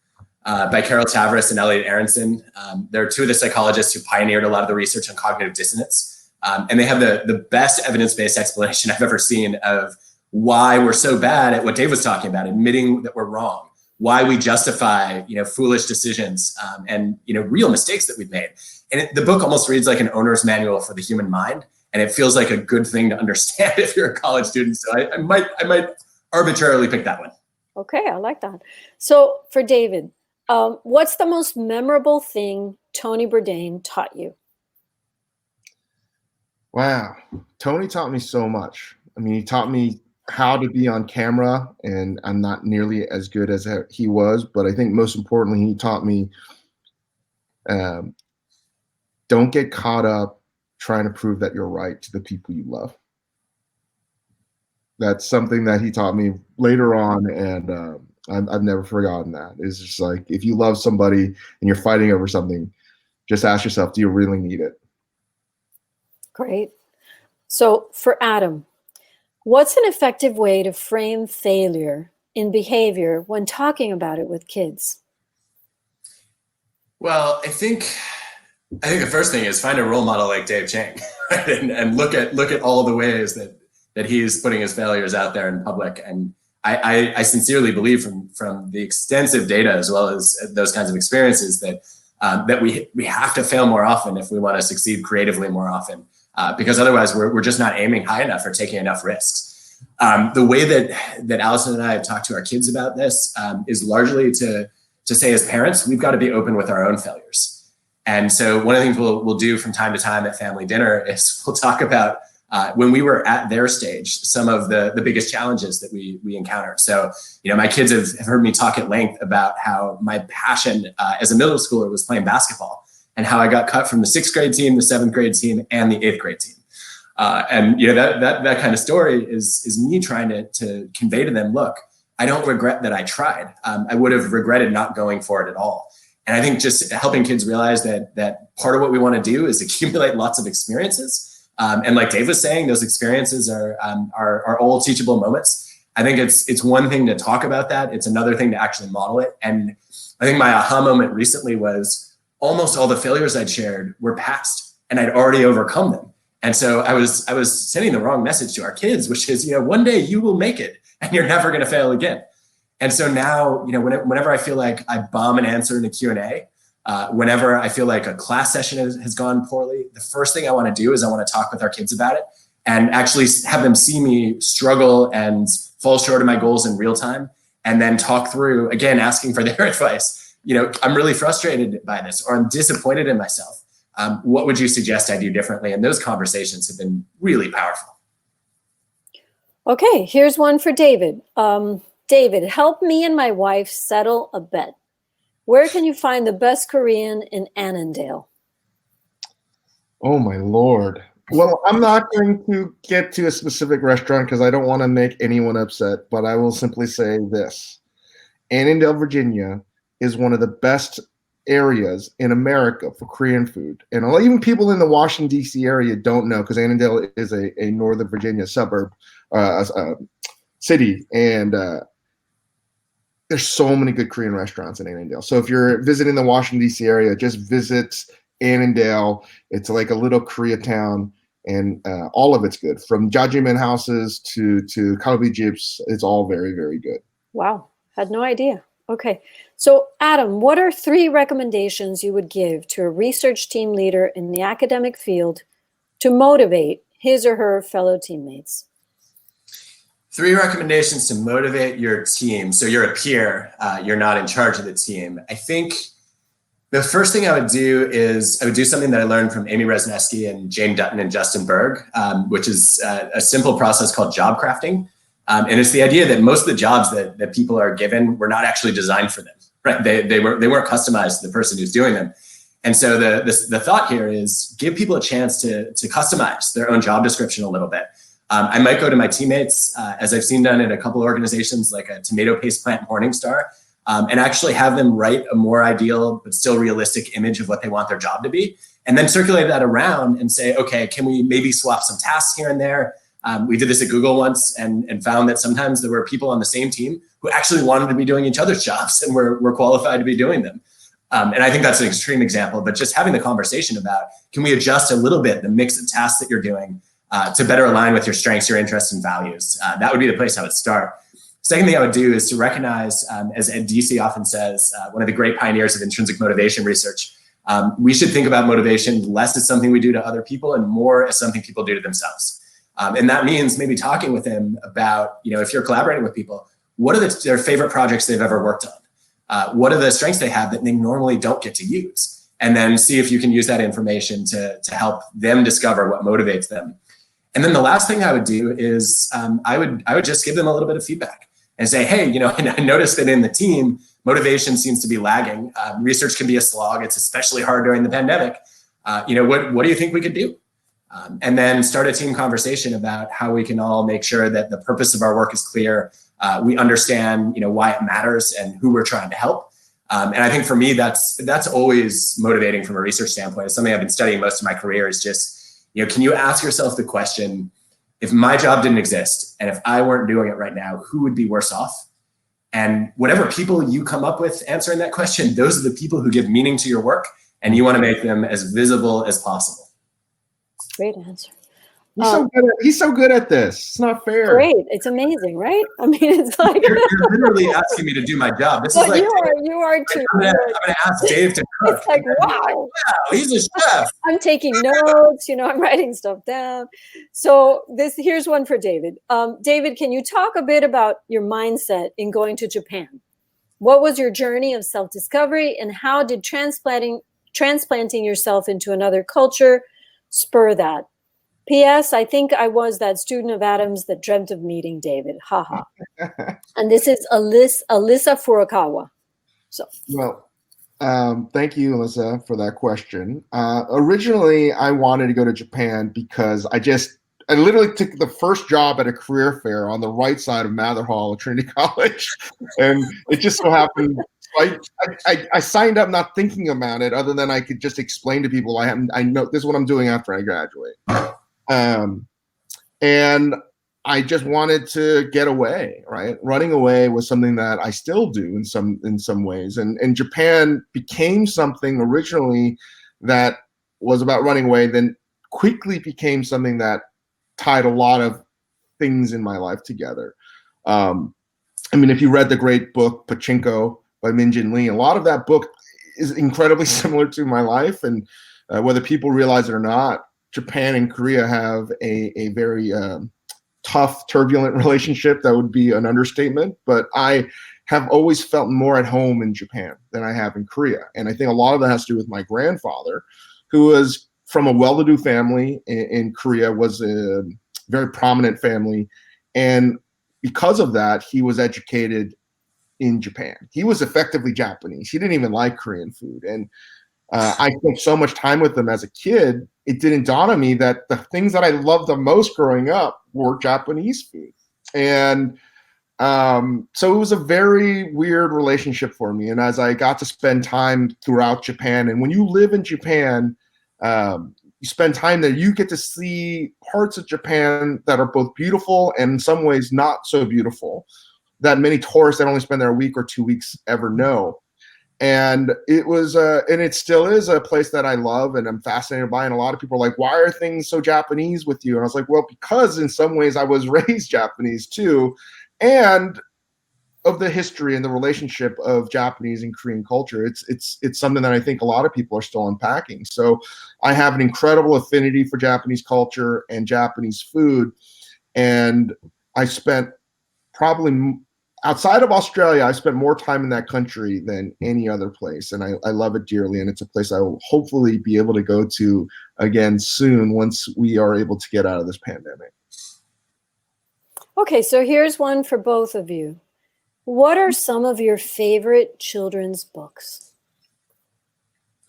by Carol Tavris and Elliot Aronson. They're two of the psychologists who pioneered a lot of the research on cognitive dissonance. And they have the best evidence-based explanation I've ever seen of why we're so bad at what Dave was talking about, admitting that we're wrong, why we justify, foolish decisions and, real mistakes that we've made. And the book almost reads like an owner's manual for the human mind. And it feels like a good thing to understand if you're a college student. So I might arbitrarily pick that one. Okay, I like that. So for David, what's the most memorable thing Tony Bourdain taught you? Wow. Tony taught me so much. I mean, he taught me how to be on camera, and I'm not nearly as good as he was, but I think most importantly, he taught me don't get caught up trying to prove that you're right to the people you love. That's something that he taught me later on, and I've never forgotten that. It's just like, if you love somebody and you're fighting over something, just ask yourself, do you really need it? Great. So for Adam, what's an effective way to frame failure in behavior when talking about it with kids? Well, I think the first thing is find a role model like Dave Chang, right? and look at all the ways that he's putting his failures out there in public. And I sincerely believe from the extensive data as well as those kinds of experiences that we have to fail more often if we want to succeed creatively more often, because otherwise we're just not aiming high enough or taking enough risks. The way that Allison and I have talked to our kids about this is largely to say, as parents, we've got to be open with our own failures. And so one of the things we'll do from time to time at family dinner is we'll talk about when we were at their stage, some of the biggest challenges that we encountered. So, my kids have heard me talk at length about how my passion as a middle schooler was playing basketball, and how I got cut from the 6th grade team, the 7th grade team, and the 8th grade team. And that kind of story is me trying to convey to them, look, I don't regret that I tried. I would have regretted not going for it at all. And I think just helping kids realize that part of what we want to do is accumulate lots of experiences. And like Dave was saying, those experiences are all teachable moments. I think it's one thing to talk about that. It's another thing to actually model it. And I think my aha moment recently was almost all the failures I'd shared were past, and I'd already overcome them. And so I was sending the wrong message to our kids, which is, one day you will make it and you're never going to fail again. And so now, whenever I feel like I bomb an answer in a Q&A, whenever I feel like a class session has gone poorly, the first thing I want to do is I want to talk with our kids about it and actually have them see me struggle and fall short of my goals in real time, and then talk through, again, asking for their advice. I'm really frustrated by this, or I'm disappointed in myself. What would you suggest I do differently? And those conversations have been really powerful. Okay, here's one for David. David, help me and my wife settle a bet. Where can you find the best Korean in Annandale? Oh my Lord. Well, I'm not going to get to a specific restaurant because I don't want to make anyone upset, but I will simply say this. Annandale, Virginia is one of the best areas in America for Korean food. And even people in the Washington, D.C. area don't know, because Annandale is a Northern Virginia suburb, city. And there's so many good Korean restaurants in Annandale. So if you're visiting the Washington, D.C. area, just visit Annandale. It's like a little Koreatown, and all of it's good. From jajimyeon houses to kalbijips, it's all very, very good. Wow, had no idea. Okay, so Adam, what are 3 recommendations you would give to a research team leader in the academic field to motivate his or her fellow teammates? 3 recommendations to motivate your team. So you're a peer, you're not in charge of the team. I think the first thing I would do is I would do something that I learned from Amy Wrzesniewski and Jane Dutton and Justin Berg, which is a simple process called job crafting. And it's the idea that most of the jobs that people are given were not actually designed for them, right? They weren't customized to the person who's doing them. And so the thought here is give people a chance to customize their own job description a little bit. I might go to my teammates, as I've seen done in a couple of organizations like a tomato paste plant Morningstar, and actually have them write a more ideal but still realistic image of what they want their job to be, and then circulate that around and say, okay, can we maybe swap some tasks here and there? We did this at Google once and found that sometimes there were people on the same team who actually wanted to be doing each other's jobs and were qualified to be doing them. And I think that's an extreme example, but just having the conversation about, can we adjust a little bit the mix of tasks that you're doing to better align with your strengths, your interests, and values. That would be the place I would start. Second thing I would do is to recognize, as Ed Deci often says, one of the great pioneers of intrinsic motivation research, we should think about motivation less as something we do to other people and more as something people do to themselves. And that means maybe talking with them about, if you're collaborating with people, what are their favorite projects they've ever worked on? What are the strengths they have that they normally don't get to use? And then see if you can use that information to help them discover what motivates them. And then the last thing I would do is I would just give them a little bit of feedback and say, hey, I noticed that in the team, motivation seems to be lagging. Research can be a slog. It's especially hard during the pandemic. What do you think we could do? And then start a team conversation about how we can all make sure that the purpose of our work is clear. We understand, why it matters and who we're trying to help. And I think for me, that's always motivating from a research standpoint. It's something I've been studying most of my career is just, can you ask yourself the question, if my job didn't exist and if I weren't doing it right now, who would be worse off? And whatever people you come up with answering that question, those are the people who give meaning to your work, and you want to make them as visible as possible. Great answer. He's so good at this. It's not fair. Great. It's amazing, right? I mean, it's like you're literally asking me to do my job. This is like you are too. I'm gonna ask Dave to cook. It's like wow. Wow, he's a chef. I'm taking notes. I'm writing stuff down. So here's one for David. David, can you talk a bit about your mindset in going to Japan? What was your journey of self-discovery, and how did transplanting yourself into another culture spur that? P.S. I think I was that student of Adams that dreamt of meeting David. Haha. And this is Alyssa Furukawa. So. Well, thank you, Alyssa, for that question. Originally, I wanted to go to Japan because I literally took the first job at a career fair on the right side of Mather Hall at Trinity College, and it just so happened. I signed up not thinking about it, other than I could just explain to people I know this is what I'm doing after I graduate. And I just wanted to get away, right? Running away was something that I still do in some ways. And Japan became something originally that was about running away, then quickly became something that tied a lot of things in my life together. If you read the great book Pachinko by Min-Jin Lee, a lot of that book is incredibly similar to my life. And whether people realize it or not, Japan and Korea have a very tough, turbulent relationship. That would be an understatement. But I have always felt more at home in Japan than I have in Korea. And I think a lot of that has to do with my grandfather, who was from a well-to-do family in Korea, was a very prominent family. And because of that, he was educated in Japan. He was effectively Japanese. He didn't even like Korean food. And I spent so much time with them as a kid, it didn't dawn on me that the things that I loved the most growing up were Japanese food. And so it was a very weird relationship for me. And as I got to spend time throughout Japan, and when you live in Japan, you spend time there, you get to see parts of Japan that are both beautiful and in some ways not so beautiful, that many tourists that only spend there a week or 2 weeks ever know. And it was, and it still is a place that I love and I'm fascinated by. And a lot of people are like, why are things so Japanese with you? And I was like, well, because in some ways I was raised Japanese too. And of the history and the relationship of Japanese and Korean culture, it's something that I think a lot of people are still unpacking. So I have an incredible affinity for Japanese culture and Japanese food. And I spent probably, outside of Australia, I spent more time in that country than any other place. And I love it dearly. And it's a place I will hopefully be able to go to again soon once we are able to get out of this pandemic. Okay, so here's one for both of you. What are some of your favorite children's books?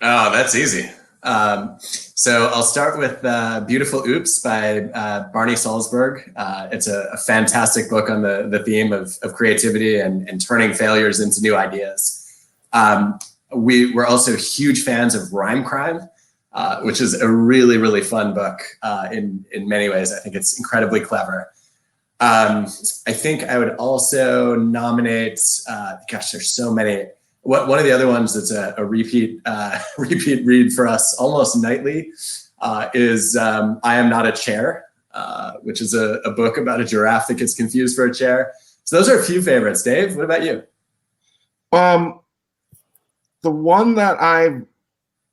Oh, that's easy. So I'll start with Beautiful Oops by Barney Salzberg. It's a fantastic book on the theme of creativity and turning failures into new ideas. We're also huge fans of Rhyme Crime, which is a really, really fun book in many ways. I think it's incredibly clever. I think I would also nominate, gosh, there's so many. One of the other ones that's a repeat read for us almost nightly is I Am Not a Chair which is a book about a giraffe that gets confused for a chair. So those are a few favorites. Dave, what about you? The one that I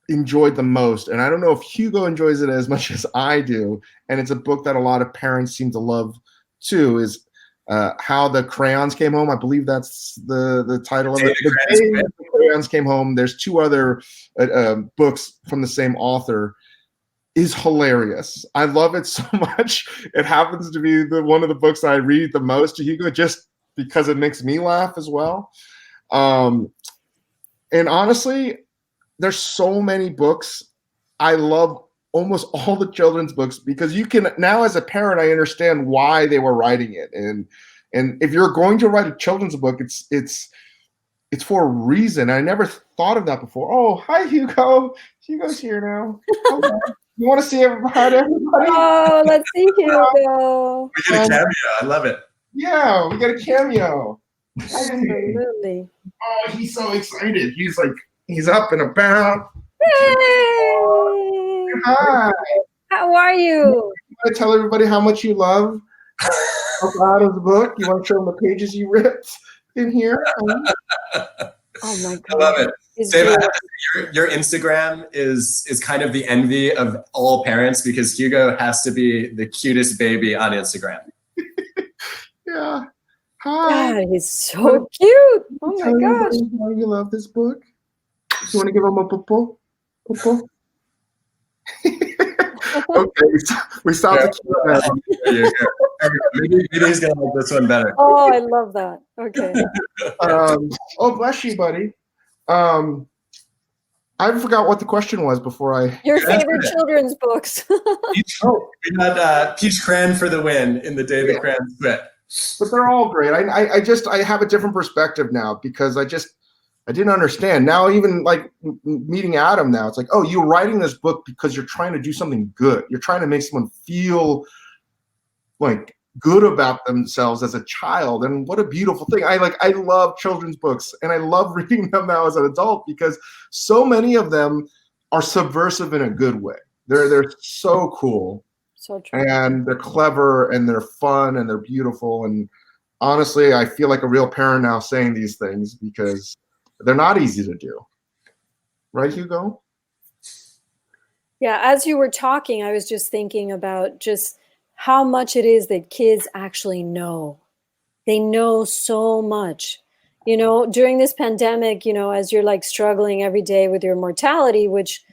enjoyed the most, and I don't know if Hugo enjoys it as much as I do, and it's a book that a lot of parents seem to love too, is How the Crayons Came Home. I believe that's the title of it. The Day the Crayons Came Home. There's two other books from the same author. Is hilarious. I love it so much. It happens to be one of the books I read the most to Hugo, just because it makes me laugh as well. And honestly, there's so many books. I love almost all the children's books because you can now, as a parent, I understand why they were writing it. And if you're going to write a children's book, it's for a reason. I never thought of that before. Oh, hi, Hugo. Hugo's here now. Okay. You want to see everybody? Oh, let's see Hugo. We get a cameo. I love it. Yeah, we got a cameo. Absolutely. Oh, he's so excited. He's up and about. Hey! Hi. How are you? You want to tell everybody how much you love out of the book? You want to show them the pages you ripped in here? Oh my God. I love it. It's Dave, beautiful. your Instagram is kind of the envy of all parents because Hugo has to be the cutest baby on Instagram. Yeah. Hi. God, he's so cute. Oh my Tell gosh. everybody why you love this book. You want to give him a popo? Popo? Okay, we stopped the Maybe he's gonna like this one better. Oh, I love that. Okay. Oh, bless you, buddy. I forgot what the question was before I. Your favorite children's books. We got Peach Cran for the win in the Day the Crayons Quit. But they're all great. I have a different perspective now because I didn't understand. Now even like meeting Adam now, it's like, oh, you're writing this book because you're trying to do something good. You're trying to make someone feel like good about themselves as a child, and what a beautiful thing. I love children's books, and I love reading them now as an adult because so many of them are subversive in a good way. They're so cool. So true. And they're clever and they're fun and they're beautiful. And honestly, I feel like a real parent now saying these things because they're not easy to do. Right, Hugo? Yeah, as you were talking, I was just thinking about just how much it is that kids actually know. They know so much. You know, during this pandemic, you know, as you're like struggling every day with your mortality, which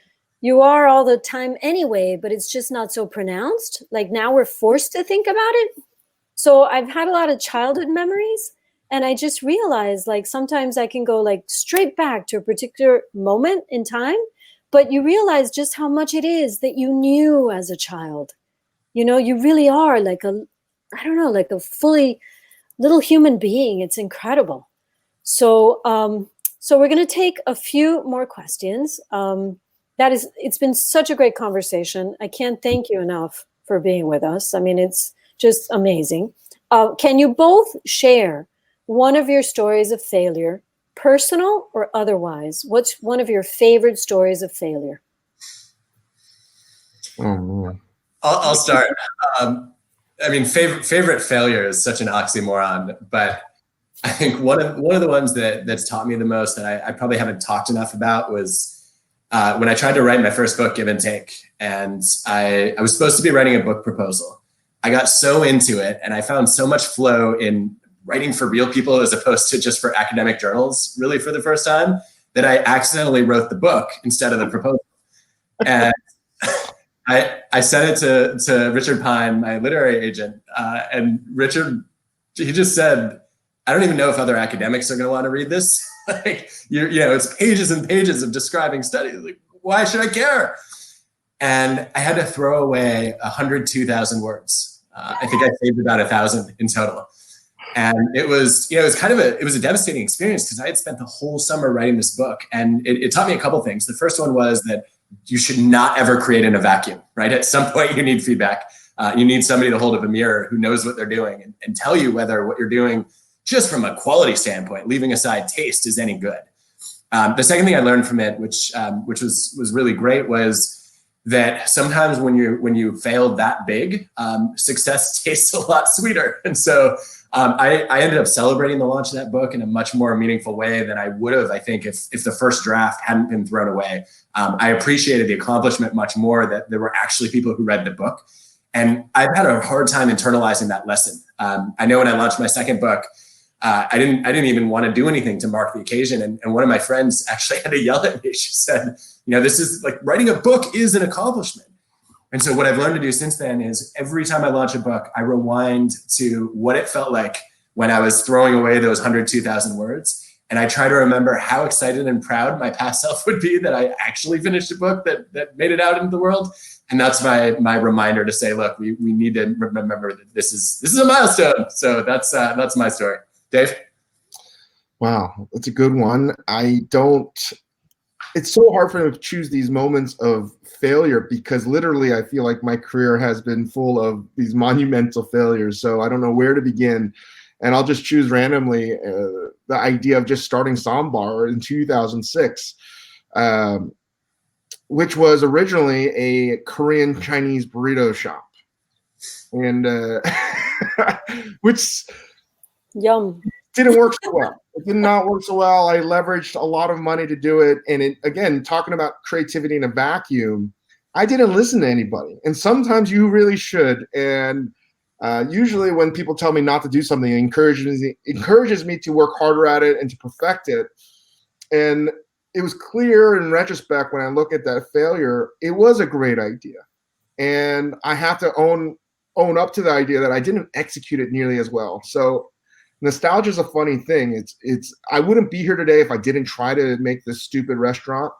you are all the time anyway, but it's just not so pronounced. Like now we're forced to think about it. So I've had a lot of childhood memories, and I just realized like sometimes I can go like straight back to a particular moment in time, but you realize just how much it is that you knew as a child. You know, you really are like like a fully little human being. It's incredible. So, so we're going to take a few more questions. It's been such a great conversation. I can't thank you enough for being with us. I mean, it's just amazing. Can you both share one of your stories of failure, personal or otherwise? What's one of your favorite stories of failure? Oh, man. I'll start. I mean, favorite failure is such an oxymoron, but I think one of the ones that's taught me the most that I probably haven't talked enough about was when I tried to write my first book, Give and Take, and I was supposed to be writing a book proposal. I got so into it, and I found so much flow in writing for real people as opposed to just for academic journals, really for the first time, that I accidentally wrote the book instead of the proposal. And I sent it to Richard Pine, my literary agent, and Richard, he just said, I don't even know if other academics are going to want to read this. Like, you know, it's pages and pages of describing studies. Like, why should I care? And I had to throw away 102,000 words. I think I saved about 1,000 in total. And it was a devastating experience because I had spent the whole summer writing this book, and it taught me a couple things. The first one was that you should not ever create in a vacuum, right? At some point you need feedback. You need somebody to hold up a mirror who knows what they're doing and tell you whether what you're doing, just from a quality standpoint, leaving aside taste, is any good. The second thing I learned from it, which was really great, was that sometimes when you fail that big, success tastes a lot sweeter. And so I ended up celebrating the launch of that book in a much more meaningful way than I would have, I think, if the first draft hadn't been thrown away. I appreciated the accomplishment much more that there were actually people who read the book. And I've had a hard time internalizing that lesson. I know when I launched my second book, I didn't even want to do anything to mark the occasion. And one of my friends actually had to yell at me. She said, this is like writing a book is an accomplishment. And so what I've learned to do since then is every time I launch a book, I rewind to what it felt like when I was throwing away those 102,000 words. And I try to remember how excited and proud my past self would be that I actually finished a book that made it out into the world. And that's my reminder to say, look, we need to remember that this is a milestone. So that's my story. Dave? Wow, that's a good one. It's so hard for me to choose these moments of failure because literally I feel like my career has been full of these monumental failures. So I don't know where to begin. And I'll just choose randomly the idea of just starting Sambar in 2006, which was originally a Korean Chinese burrito shop. And which Yum. didn't work so well. It did not work so well. I leveraged a lot of money to do it. And again, talking about creativity in a vacuum, I didn't listen to anybody. And sometimes you really should. And usually when people tell me not to do something, it encourages me to work harder at it and to perfect it. And it was clear in retrospect when I look at that failure, it was a great idea. And I have to own up to the idea that I didn't execute it nearly as well. So nostalgia is a funny thing. I wouldn't be here today if I didn't try to make this stupid restaurant.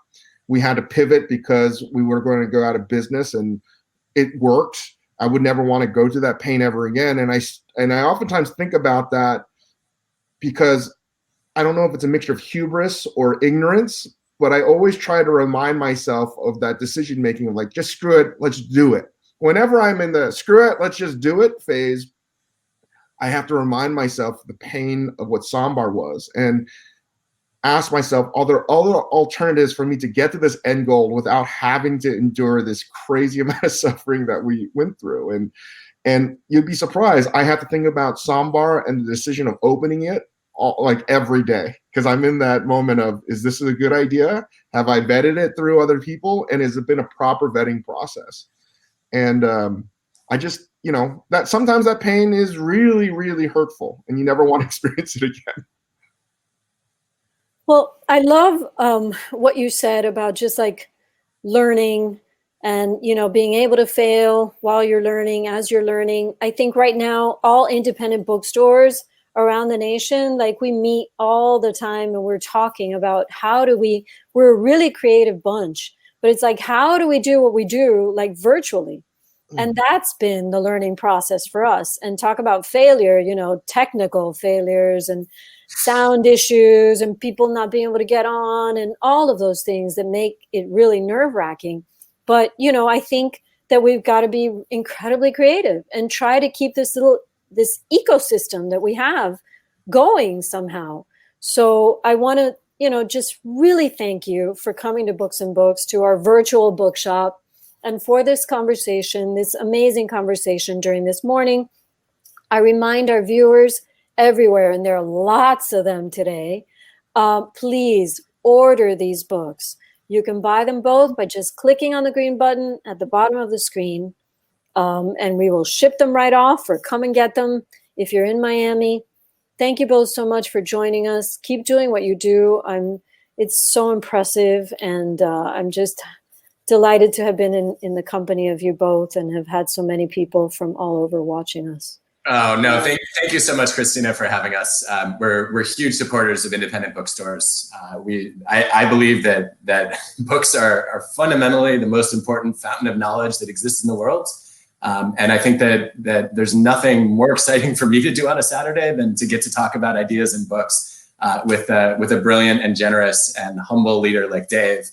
We had to pivot because we were going to go out of business, and it worked. I would never want to go through that pain ever again. And I oftentimes think about that because I don't know if it's a mixture of hubris or ignorance, but I always try to remind myself of that decision making of like, just screw it, let's do it. Whenever I'm in the screw it, let's just do it phase, I have to remind myself the pain of what Sambar was and ask myself, are there other alternatives for me to get to this end goal without having to endure this crazy amount of suffering that we went through? And you'd be surprised. I have to think about Sambar and the decision of opening it like every day, because I'm in that moment of, is this a good idea? Have I vetted it through other people? And has it been a proper vetting process? And I just, that sometimes that pain is really, really hurtful and you never want to experience it again. Well, I love what you said about just like learning and, being able to fail while you're learning, as you're learning. I think right now, all independent bookstores around the nation, like we meet all the time and we're talking about we're a really creative bunch, but it's like, how do we do what we do like virtually? And that's been the learning process for us. And talk about failure, technical failures and sound issues and people not being able to get on and all of those things that make it really nerve-wracking. But, I think that we've got to be incredibly creative and try to keep this ecosystem that we have going somehow. So I want to, just really thank you for coming to Books and Books, to our virtual bookshop, and for this conversation, this amazing conversation during this morning. I remind our viewers everywhere, and there are lots of them today, please order these books. You can buy them both by just clicking on the green button at the bottom of the screen, and we will ship them right off, or come and get them if you're in Miami. Thank you both so much for joining us. Keep doing what you do. It's so impressive, and I'm just delighted to have been in the company of you both and have had so many people from all over watching us. Oh, no, thank you so much, Christina, for having us. We're huge supporters of independent bookstores. I believe that books are fundamentally the most important fountain of knowledge that exists in the world. And I think that there's nothing more exciting for me to do on a Saturday than to get to talk about ideas in books with a brilliant and generous and humble leader like Dave.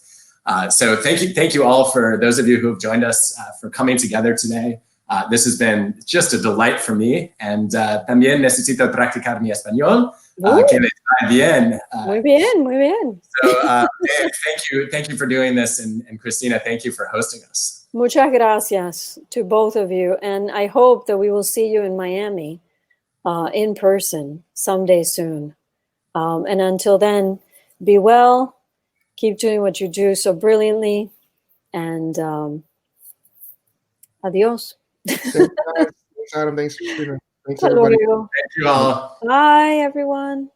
So thank you all, for those of you who have joined us, for coming together today. This has been just a delight for me, and también necesito practicar mi español Que está bien. Muy bien, muy bien. So, Dave, thank you for doing this, and Christina, thank you for hosting us. Muchas gracias to both of you, and I hope that we will see you in Miami in person someday soon. And until then, be well, keep doing what you do so brilliantly, and adios. Thanks, Adam. Thanks, Christina. Thanks, Hasta everybody. luego. Thank you all. Bye, everyone.